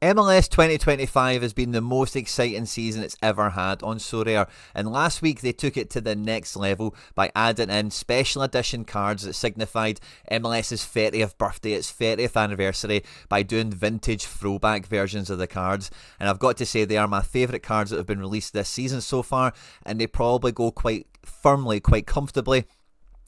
MLS 2025 has been the most exciting season it's ever had on SORARE, and last week they took it to the next level by adding in special edition cards that signified MLS's 30th birthday, its 30th anniversary, by doing vintage throwback versions of the cards. And I've got to say, they are my favourite cards that have been released this season so far, and they probably go quite firmly, quite comfortably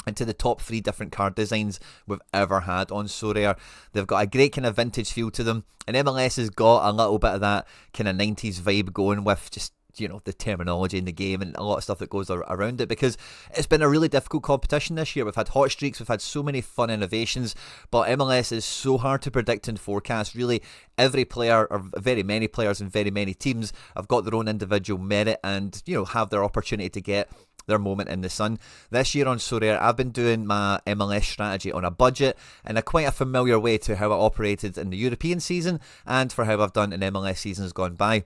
into the top 3 different card designs we've ever had on SORARE. They've got a great kind of vintage feel to them, and MLS has got a little bit of that kind of 90s vibe going with just, you know, the terminology in the game and a lot of stuff that goes around it, because it's been a really difficult competition this year. We've had hot streaks, we've had so many fun innovations, but MLS is so hard to predict and forecast. Really, every player, or very many players and very many teams, have got their own individual merit and, you know, have their opportunity to get their moment in the sun. This year on SORARE, I've been doing my MLS strategy on a budget in a quite a familiar way to how it operated in the European season and for how I've done in MLS seasons gone by.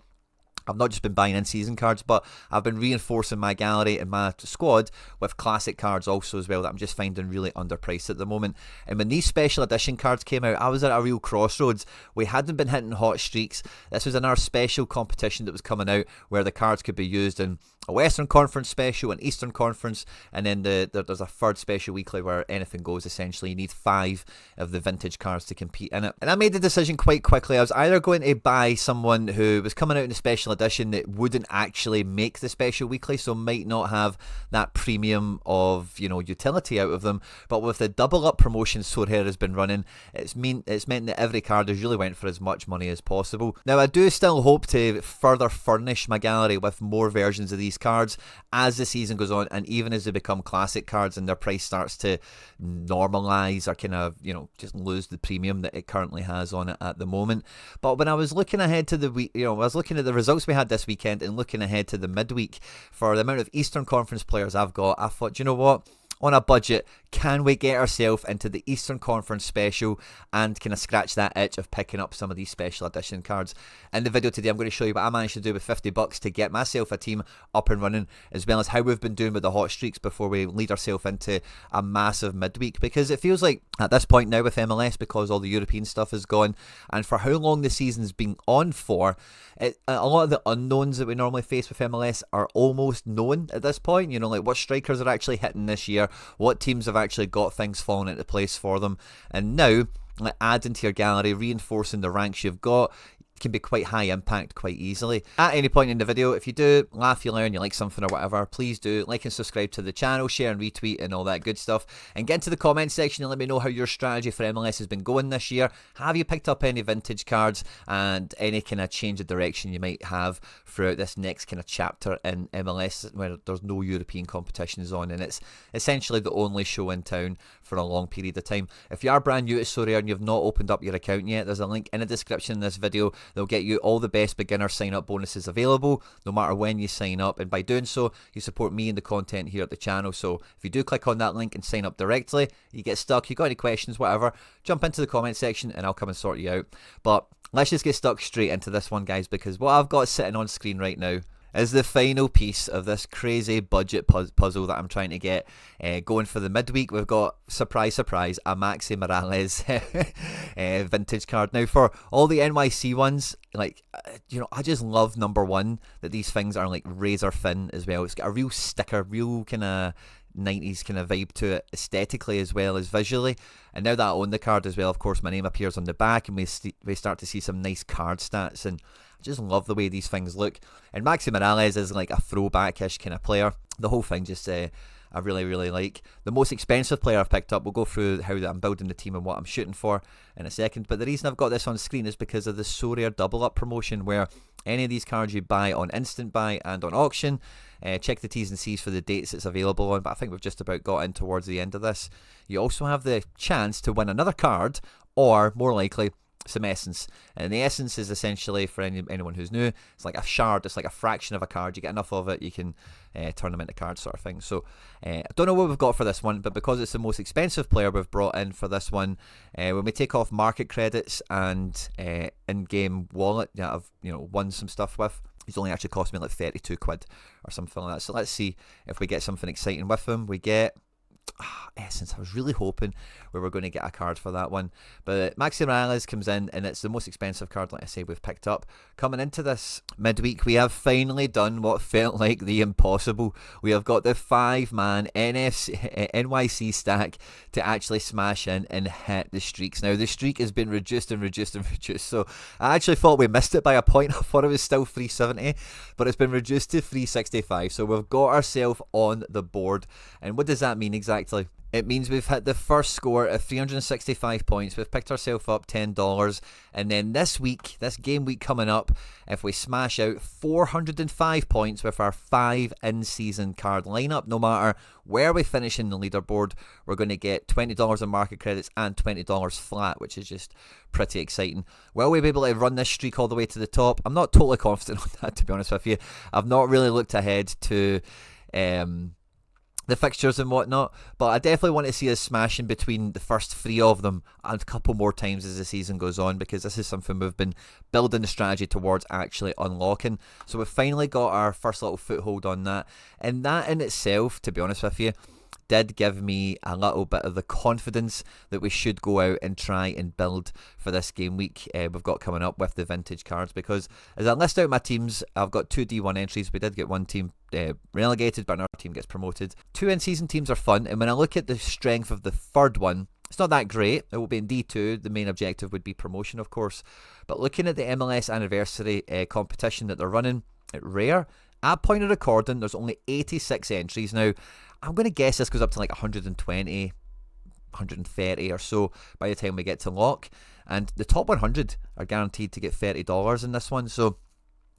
I've not just been buying in-season cards, but I've been reinforcing my gallery and my squad with classic cards also as well that I'm just finding really underpriced at the moment. And when these special edition cards came out, I was at a real crossroads. We hadn't been hitting hot streaks. This was another special competition that was coming out where the cards could be used in a Western Conference special, an Eastern Conference, and then there's a third special weekly where anything goes, essentially. You need 5 of the vintage cards to compete in it. And I made the decision quite quickly. I was either going to buy someone who was coming out in a special edition that wouldn't actually make the special weekly, so might not have that premium of, you know, utility out of them. But with the double up promotion SORARE has been running, it's meant that every card has really went for as much money as possible. Now, I do still hope to further furnish my gallery with more versions of these cards as the season goes on, and even as they become classic cards and their price starts to normalise or kind of, you know, just lose the premium that it currently has on it at the moment. But when I was looking ahead to the week, you know, I was looking at the results we had this weekend and looking ahead to the midweek for the amount of Eastern Conference players I've got, I thought, you know what? On a budget, can we get ourselves into the Eastern Conference special and kind of scratch that itch of picking up some of these special edition cards? In the video today, I'm going to show you what I managed to do with $50 to get myself a team up and running, as well as how we've been doing with the hot streaks before we lead ourselves into a massive midweek. Because it feels like at this point now with MLS, because all the European stuff is gone, and for how long the season's been on for, a lot of the unknowns that we normally face with MLS are almost known at this point. You know, like what strikers are actually hitting this year, what teams have actually got things falling into place for them. And now, like, adding to your gallery, reinforcing the ranks you've got, can be quite high impact quite easily. At any point in the video, if you do laugh, you learn, you like something or whatever, please do like and subscribe to the channel, share and retweet and all that good stuff, and get into the comment section and let me know how your strategy for MLS has been going this year. Have you picked up any vintage cards, and any kind of change of direction you might have throughout this next kind of chapter in MLS where there's no European competitions on and it's essentially the only show in town for a long period of time. If you are brand new to SORARE and you've not opened up your account yet, there's a link in the description of this video. They'll get you all the best beginner sign-up bonuses available, no matter when you sign up, and by doing so, you support me and the content here at the channel. So if you do click on that link and sign up directly, you get stuck, you got any questions, whatever, jump into the comment section and I'll come and sort you out. But let's just get stuck straight into this one, guys, because what I've got sitting on screen right now is the final piece of this crazy budget puzzle that I'm trying to get going for the midweek. We've got, surprise, surprise, a Maxi Morales vintage card. Now, for all the NYC ones, like, you know, I just love, number one, that these things are like razor thin as well. It's got a real sticker, real kind of 90s kind of vibe to it aesthetically as well as visually. And now that I own the card as well, of course, my name appears on the back and we start to see some nice card stats, and I just love the way these things look. And Maxi Morales is like a throwback-ish kind of player. The whole thing just I really, really like. The most expensive player I've picked up, we'll go through how I'm building the team and what I'm shooting for in a second, but the reason I've got this on screen is because of the SORARE double up promotion, where any of these cards you buy on instant buy and on auction, check the T's and C's for the dates it's available on, but I think we've just about got in towards the end of this. You also have the chance to win another card, or more likely, some essence. And the essence is essentially, for anyone who's new, it's like a shard, it's like a fraction of a card. You get enough of it, you can turn them into cards, sort of thing. So I don't know what we've got for this one, but because it's the most expensive player we've brought in for this one, when we take off market credits and in-game wallet that I've, you know, won some stuff with, he's only actually cost me like 32 quid or something like that. So let's see if we get something exciting with him. We get Essence. I was really hoping we were going to get a card for that one. But Maxi Morales comes in, and it's the most expensive card, like I say, we've picked up. Coming into this midweek, we have finally done what felt like the impossible. We have got the 5-man NYC stack to actually smash in and hit the streaks. Now, the streak has been reduced and reduced and reduced. So I actually thought we missed it by a point. I thought it was still 370, but it's been reduced to 365. So we've got ourselves on the board. And what does that mean exactly? It means we've hit the first score of 365 points. We've picked ourselves up $10. And then this week, this game week coming up, if we smash out 405 points with our 5 in-season card lineup, no matter where we finish in the leaderboard, we're going to get $20 in market credits and $20 flat, which is just pretty exciting. Will we be able to run this streak all the way to the top? I'm not totally confident on that, to be honest with you. I've not really looked ahead to the fixtures and whatnot, but I definitely want to see us smashing between the first 3 of them and a couple more times as the season goes on, because this is something we've been building the strategy towards actually unlocking. So we've finally got our first little foothold on that, and that in itself, to be honest with you, did give me a little bit of the confidence that we should go out and try and build for this game week we've got coming up with the vintage cards. Because as I list out my teams, I've got 2 D1 entries. We did get one team relegated, but another team gets promoted. 2 in-season teams are fun, and when I look at the strength of the third one, it's not that great. It will be in D2. The main objective would be promotion, of course. But looking at the MLS anniversary competition that they're running at Rare, at point of recording, there's only 86 entries. Now, I'm going to guess this goes up to like 120, 130 or so by the time we get to lock. And the top 100 are guaranteed to get $30 in this one. So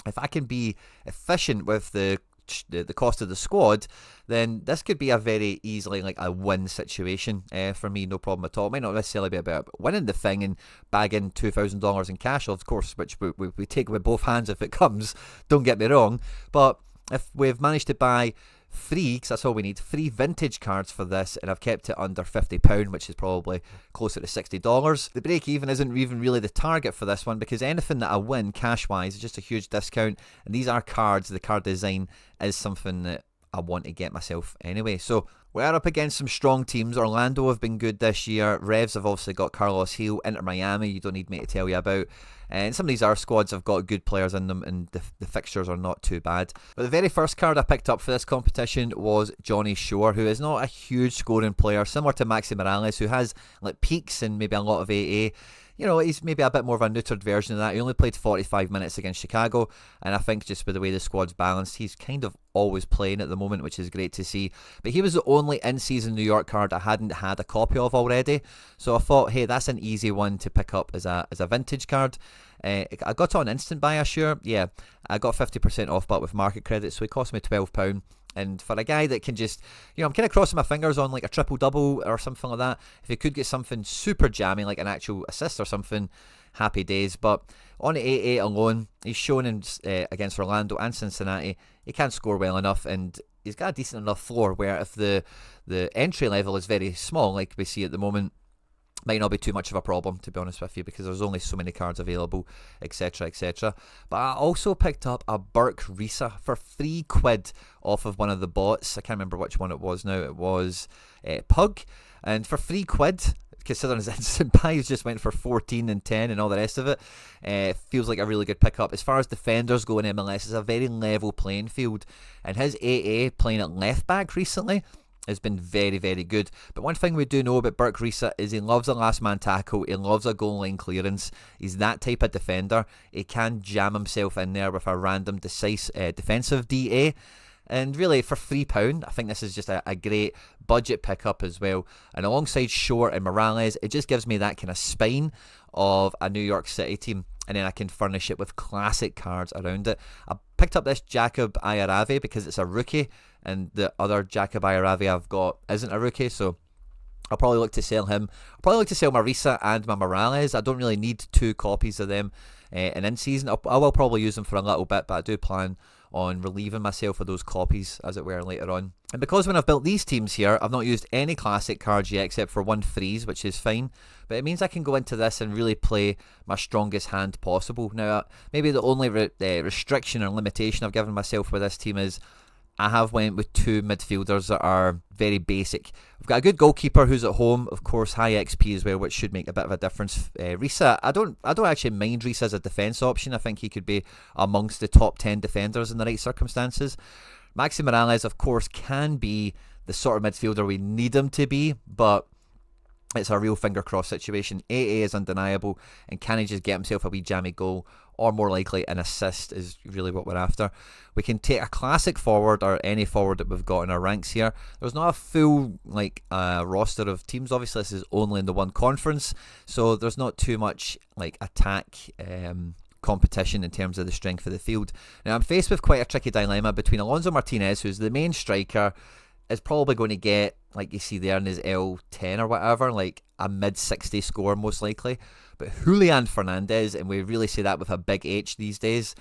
if I can be efficient with the cost of the squad, then this could be a very easily like a win situation for me, no problem at all. It might not necessarily be about winning the thing and bagging $2,000 in cash, of course, which we take with both hands if it comes, don't get me wrong. But if we've managed to buy 3, because that's all we need, 3 vintage cards for this, and I've kept it under £50, which is probably closer to $60. The break even isn't even really the target for this one, because anything that I win cash wise is just a huge discount, and these are cards. The card design is something that I want to get myself anyway. So we are up against some strong teams. Orlando have been good this year. Revs have obviously got Carlos Heel. Inter Miami, you don't need me to tell you about. And some of these other squads have got good players in them, and the fixtures are not too bad. But the very first card I picked up for this competition was Johnny Shore, who is not a huge scoring player, similar to Maxi Morales, who has like peaks and maybe a lot of AA. You know, he's maybe a bit more of a neutered version of that. He only played 45 minutes against Chicago, and I think just with the way the squad's balanced, he's kind of always playing at the moment, which is great to see. But he was the only in-season New York card I hadn't had a copy of already, so I thought, hey, that's an easy one to pick up as a vintage card. I got it on instant buy, sure. Yeah, I got 50% off, but with market credit, so it cost me £12. And for a guy that can just, you know, I'm kind of crossing my fingers on like a triple-double or something like that. If he could get something super jammy, like an actual assist or something, happy days. But on 8-8 alone, he's shown in, against Orlando and Cincinnati, he can score well enough, and he's got a decent enough floor where if the entry level is very small, like we see at the moment, might not be too much of a problem, to be honest with you, because there's only so many cards available, etc, etc. But I also picked up a Burke Risa for £3 off of one of the bots. I can't remember which one it was now. It was Pug, and for £3, considering his instant buys just went for 14 and 10 and all the rest of it, feels like a really good pickup. As far as defenders go in MLS, it's a very level playing field, and his AA playing at left back recently has been very, very good. But one thing we do know about Burke Risa is he loves a last man tackle, he loves a goal line clearance. He's that type of defender. He can jam himself in there with a random defensive DA. And really, for £3, I think this is just a great budget pickup as well. And alongside Shore and Morales, it just gives me that kind of spine of a New York City team. And then I can furnish it with classic cards around it. I picked up this Jacob Ayarave because it's a rookie, and the other Jacob Ayarave I've got isn't a rookie, so I'll probably look to sell him. I'll probably look to sell Marisa and my Morales. I don't really need 2 copies of them in season. I will probably use them for a little bit, but I do plan on relieving myself of those copies, as it were, later on. And because when I've built these teams here, I've not used any classic cards yet except for 1 freeze, which is fine. But it means I can go into this and really play my strongest hand possible. Now, maybe the only restriction or limitation I've given myself with this team is I have went with two midfielders that are very basic. We've got a good goalkeeper who's at home, of course, high XP as well, which should make a bit of a difference. Risa, I don't actually mind Risa as a defence option. I think he could be amongst the top 10 defenders in the right circumstances. Maxi Morales, of course, can be the sort of midfielder we need him to be, but it's a real finger cross situation. AA is undeniable, and can he just get himself a wee jammy goal, or more likely an assist is really what we're after. We can take a classic forward or any forward that we've got in our ranks here. There's not a full roster of teams. Obviously, this is only in the one conference, so there's not too much attack competition in terms of the strength of the field. Now, I'm faced with quite a tricky dilemma between Alonso Martinez, who's the main striker, is probably going to get, like you see there in his L10 or whatever, like a mid-60 score most likely. But Julian Fernandez, and we really say that with a big H these days,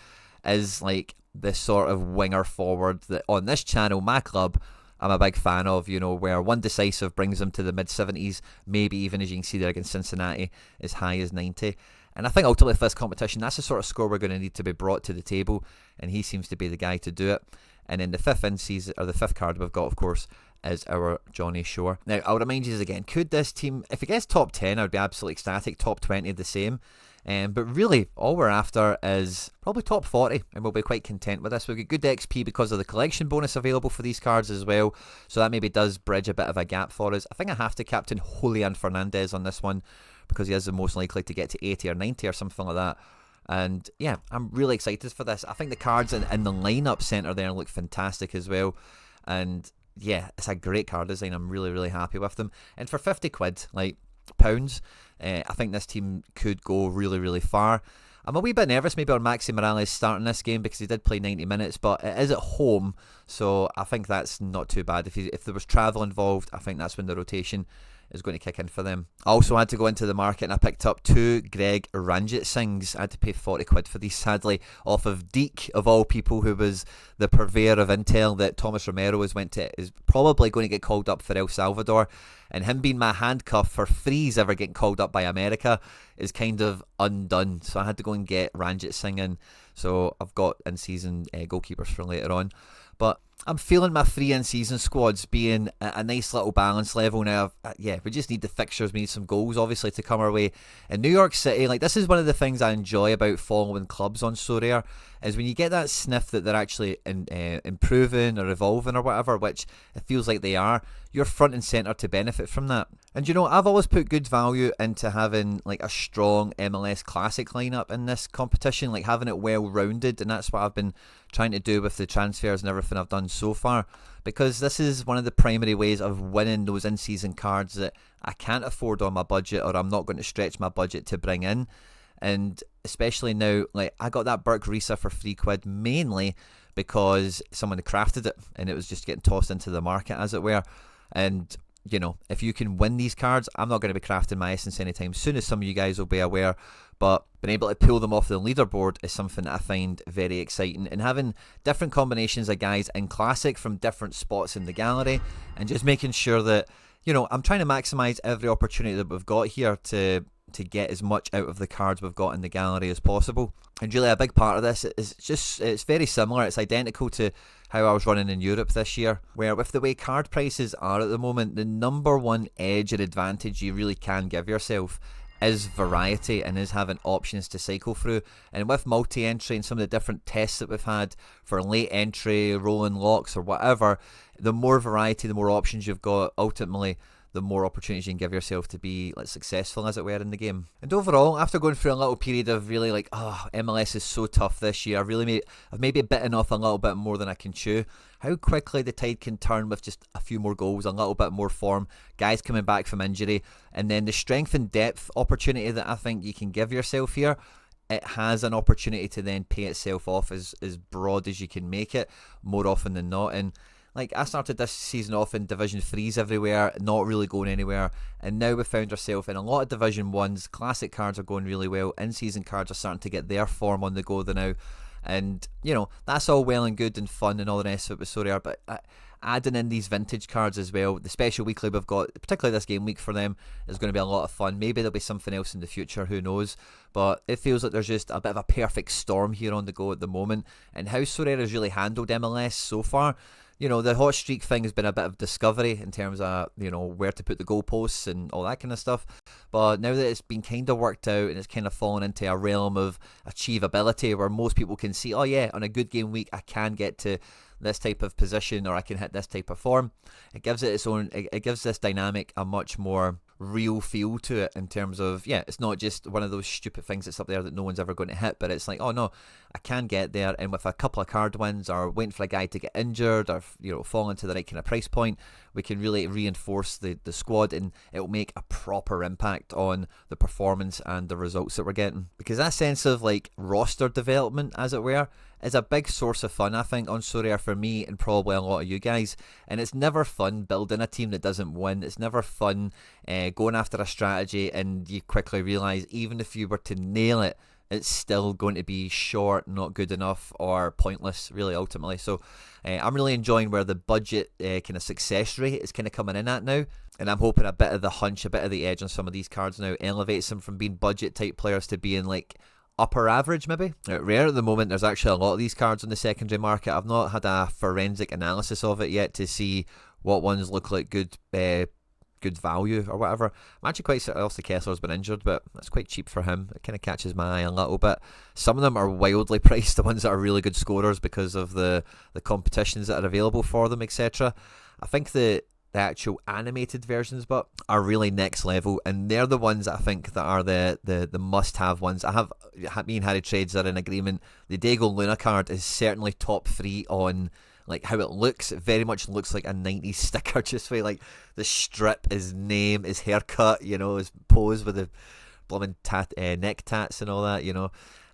is like the sort of winger forward that on this channel, my club, I'm a big fan of, where one decisive brings him to the mid-70s, maybe even, as you can see there against Cincinnati, as high as 90. And I think ultimately for this competition, that's the sort of score we're going to need to be brought to the table, and he seems to be the guy to do it. And then the fifth card we've got, of course, is our Johnny Shore. Now, I'll remind you again, could this team, if it gets top 10, I would be absolutely ecstatic. Top 20, the same. But really, all we're after is probably top 40, and we'll be quite content with this. We've got good XP because of the collection bonus available for these cards as well, so that maybe does bridge a bit of a gap for us. I think I have to captain Julian Fernandez on this one, because he is the most likely to get to 80 or 90 or something like that. And yeah, I'm really excited for this. I think the cards in the lineup centre there look fantastic as well. And yeah, it's a great card design. I'm really, really happy with them. And for 50 quid, pounds, I think this team could go really, really far. I'm a wee bit nervous maybe on Maxi Morales starting this game because he did play 90 minutes, but it is at home, so I think that's not too bad. If there was travel involved, I think that's when the rotation is going to kick in for them. I also had to go into the market and I picked up two Greg Ranjit Singhs. I had to pay 40 quid for these, sadly, off of Deke, of all people, who was the purveyor of intel that Thomas Romero is probably going to get called up for El Salvador. And him being my handcuff for Freeze ever getting called up by America is kind of undone. So I had to go and get Ranjit Singh in. So I've got in-season goalkeepers for later on. But I'm feeling my free in-season squads being a nice little balance level now. We just need the fixtures. We need some goals, obviously, to come our way. In New York City, this is one of the things I enjoy about following clubs on SORARE, is when you get that sniff that they're actually improving or evolving or whatever, which it feels like they are, you're front and centre to benefit from that. And I've always put good value into having a strong MLS Classic lineup in this competition, having it well rounded, and that's what I've been trying to do with the transfers and everything I've done so far, because this is one of the primary ways of winning those in-season cards that I can't afford on my budget, or I'm not going to stretch my budget to bring in. And especially now, I got that Burke Risa for £3 mainly because someone had crafted it and it was just getting tossed into the market, as it were. And if you can win these cards, I'm not going to be crafting my essence anytime soon, as some of you guys will be aware, but being able to pull them off the leaderboard is something that I find very exciting, and having different combinations of guys in Classic from different spots in the gallery, and just making sure that I'm trying to maximise every opportunity that we've got here to get as much out of the cards we've got in the gallery as possible. And really a big part of this is it's very similar. It's identical to how I was running in Europe this year, where with the way card prices are at the moment, the number one edge and advantage you really can give yourself is variety, and is having options to cycle through. And with multi-entry and some of the different tests that we've had for late entry, rolling locks or whatever, the more variety, the more options you've got, ultimately the more opportunities you can give yourself to be successful, as it were, in the game. And overall, after going through a little period of really MLS is so tough this year, I've maybe bitten off a little bit more than I can chew. How quickly the tide can turn with just a few more goals, a little bit more form, guys coming back from injury, and then the strength and depth opportunity that I think you can give yourself here, it has an opportunity to then pay itself off as broad as you can make it, more often than not. And I started this season off in Division 3s everywhere, not really going anywhere, and now we've found ourselves in a lot of Division 1s. Classic cards are going really well, in-season cards are starting to get their form on the go now, and that's all well and good and fun and all the rest of it with SORARE, but adding in these vintage cards as well, the special weekly we've got, particularly this game week for them, is going to be a lot of fun. Maybe there'll be something else in the future, who knows, but it feels like there's just a bit of a perfect storm here on the go at the moment. And how SORARE has really handled MLS so far, the hot streak thing has been a bit of discovery in terms of, where to put the goalposts and all that kind of stuff. But now that it's been kind of worked out and it's kind of fallen into a realm of achievability where most people can see, oh yeah, on a good game week, I can get to this type of position or I can hit this type of form. It gives it gives this dynamic a much more real feel to it in terms of, it's not just one of those stupid things that's up there that no one's ever going to hit, but it's like, oh no, I can get there, and with a couple of card wins or waiting for a guy to get injured or fall into the right kind of price point, we can really reinforce the squad, and it will make a proper impact on the performance and the results that we're getting, because that sense of like roster development, as it were, is a big source of fun, I think, on SORARE for me and probably a lot of you guys. And it's never fun building a team that doesn't win. It's never fun going after a strategy and you quickly realise even if you were to nail it, it's still going to be short, not good enough, or pointless, really, ultimately. So I'm really enjoying where the budget kind of success rate is kind of coming in at now. And I'm hoping a bit of the hunch, a bit of the edge on some of these cards now elevates them from being budget type players to being like upper average, maybe. Rare at the moment. There's actually a lot of these cards on the secondary market. I've not had a forensic analysis of it yet to see what ones look like good value or whatever. I'm actually quite certain also Kessler's been injured, but that's quite cheap for him. It kind of catches my eye a little bit. Some of them are wildly priced, the ones that are really good scorers, because of the competitions that are available for them, etc. I think the actual animated versions but are really next level, and they're the ones I think that are the must-have ones. Me and Harry Trades are in agreement. The Diego Luna card is certainly top 3 on like how it looks. It very much looks like a 90s sticker, just way like the strip, his name, his haircut, his pose with the blooming neck tats and all that,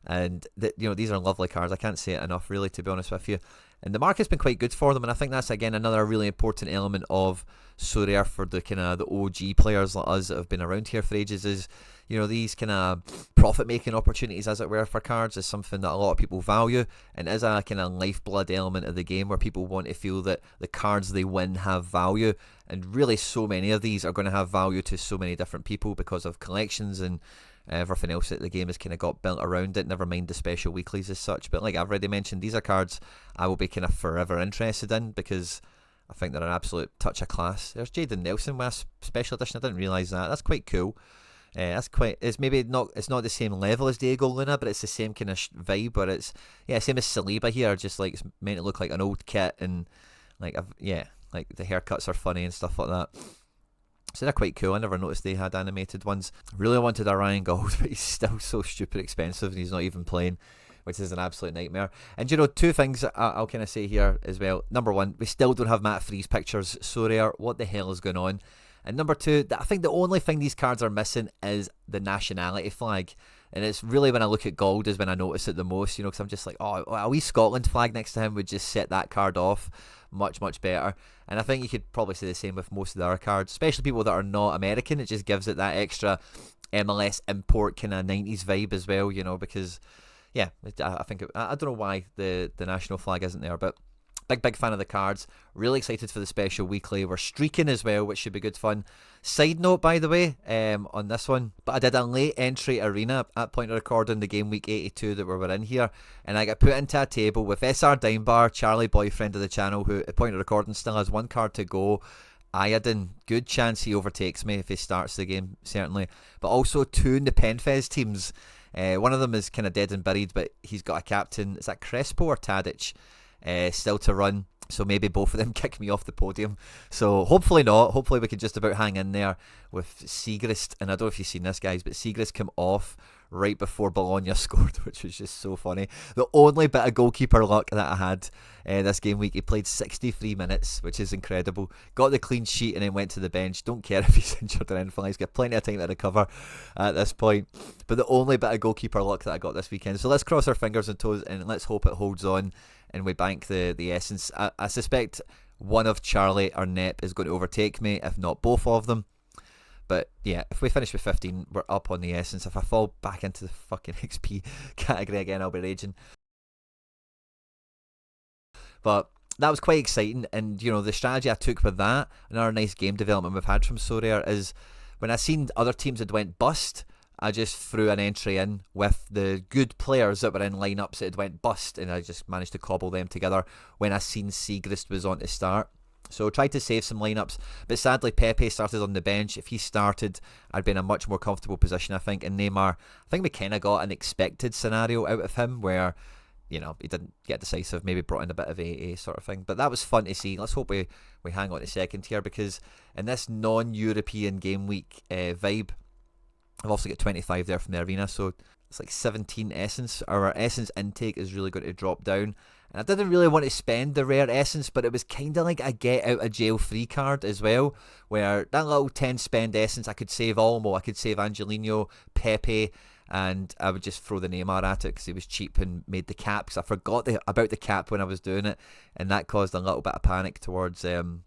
and these are lovely cards. I can't say it enough, really, to be honest with you. And the market's been quite good for them, and I think that's again another really important element of SORARE for the kind of the OG players like us that have been around here for ages. Is these kind of profit making opportunities, as it were, for cards is something that a lot of people value, and is a kind of lifeblood element of the game where people want to feel that the cards they win have value. And really, so many of these are going to have value to so many different people because of collections and everything else that the game has kind of got built around it, never mind the special weeklies as such. But like I've already mentioned, these are cards I will be kind of forever interested in because I think they're an absolute touch of class. There's Jaden Nelson with a special edition. I didn't realise that. That's quite cool. It's maybe not, it's not the same level as Diego Luna, but it's the same kind of vibe where it's, same as Saliba here, just like it's meant to look like an old kit, and like like the haircuts are funny and stuff like that. So they're quite cool. I never noticed they had animated ones. Really wanted a Ryan Gold, but he's still so stupid expensive and he's not even playing, which is an absolute nightmare. And two things I'll kind of say here as well. Number one, we still don't have Matt Freeze pictures. SORARE, what the hell is going on? And number two, I think the only thing these cards are missing is the nationality flag. And it's really when I look at Gold is when I notice it the most, because I'm just like, oh, a wee Scotland flag next to him would just set that card off much, much better. And I think you could probably say the same with most of the other cards, especially people that are not American. It just gives it that extra MLS import kind of 90s vibe as well, because, I think, I don't know why the national flag isn't there, but big fan of the cards. Really excited for the special weekly. We're streaking as well, which should be good fun. Side note, by the way, on this one, but I did a late entry arena at point of recording the game week 82 that we were in here, and I got put into a table with SR Dimebar, Charlie, boyfriend of the channel, who at point of recording still has one card to go. Iodine, good chance he overtakes me if he starts the game, certainly. But also 2 in the Penfez teams. One of them is kind of dead and buried, but he's got a captain. Is that Crespo or Tadic? Still to run, so maybe both of them kick me off the podium. So hopefully not. Hopefully we can just about hang in there with Segrist. And I don't know if you've seen this, guys, but Segrist came off right before Bologna scored, which was just so funny. The only bit of goalkeeper luck that I had this game week, he played 63 minutes, which is incredible. Got the clean sheet and then went to the bench. Don't care if he's injured or anything. He's got plenty of time to recover at this point. But the only bit of goalkeeper luck that I got this weekend. So let's cross our fingers and toes and let's hope it holds on and we bank the essence. I suspect one of Charlie or Nep is going to overtake me, if not both of them. But yeah, if we finish with 15, we're up on the essence. If I fall back into the fucking XP category again, I'll be raging. But that was quite exciting, and the strategy I took with that, another nice game development we've had from SORARE, is when I seen other teams had went bust, I just threw an entry in with the good players that were in lineups that had went bust, and I just managed to cobble them together when I seen Siegrist was on to start. So tried to save some lineups, but sadly Pepe started on the bench. If he started, I'd be in a much more comfortable position, I think. And Neymar, I think we kind of got an expected scenario out of him where, he didn't get decisive, maybe brought in a bit of a sort of thing. But that was fun to see. Let's hope we hang on to second here, because in this non-European game week vibe, I've also got 25 there from the arena, so it's like 17 essence. Our essence intake is really going to drop down. And I didn't really want to spend the rare essence, but it was kind of like a get out of jail free card as well, where that little 10 spend essence, I could save Olmo, I could save Angelino, Pepe, and I would just throw the Neymar at it because he was cheap and made the cap, because I forgot about the cap when I was doing it, and that caused a little bit of panic towards the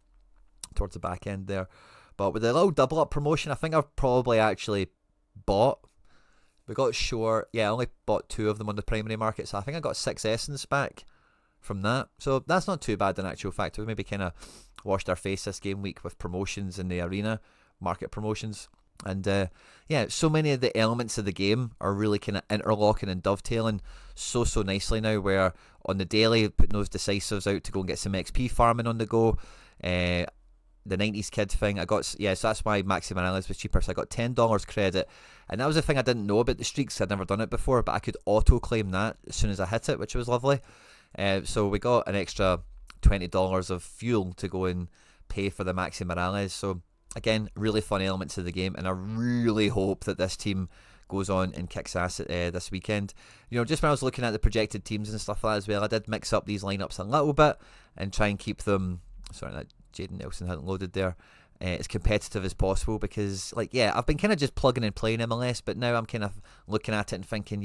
back end there. But with the little double up promotion, I think I've probably actually bought. We got I only bought 2 of them on the primary market, so I think I got 6 essence back from that. So that's not too bad in actual fact. We maybe kind of washed our face this game week with promotions in the arena, market promotions. And so many of the elements of the game are really kind of interlocking and dovetailing so nicely now, where on the daily, putting those decisives out to go and get some XP farming on the go. The 90s kid thing, I got, so that's why Maxi Morales was cheaper, so I got $10 credit, and that was the thing I didn't know about the streaks. I'd never done it before, but I could auto claim that as soon as I hit it, which was lovely. So we got an extra $20 of fuel to go and pay for the Maxi Morales. So again, really fun elements of the game, and I really hope that this team goes on and kicks ass this weekend. Just when I was looking at the projected teams and stuff like that as well, I did mix up these lineups a little bit and try and keep them, sorry that Jaden Nelson hadn't loaded there, as competitive as possible, because I've been kind of just plugging and playing MLS, but now I'm kind of looking at it and thinking,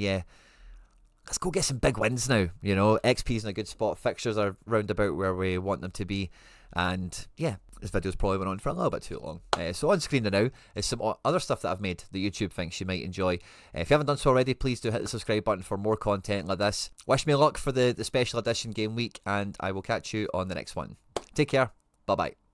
let's go get some big wins now. XP's in a good spot, fixtures are round about where we want them to be, and this video's probably went on for a little bit too long. So on screen now is some other stuff that I've made that YouTube thinks you might enjoy. If you haven't done so already, please do hit the subscribe button for more content like this. Wish me luck for the special edition game week, and I will catch you on the next one. Take care. Bye-bye.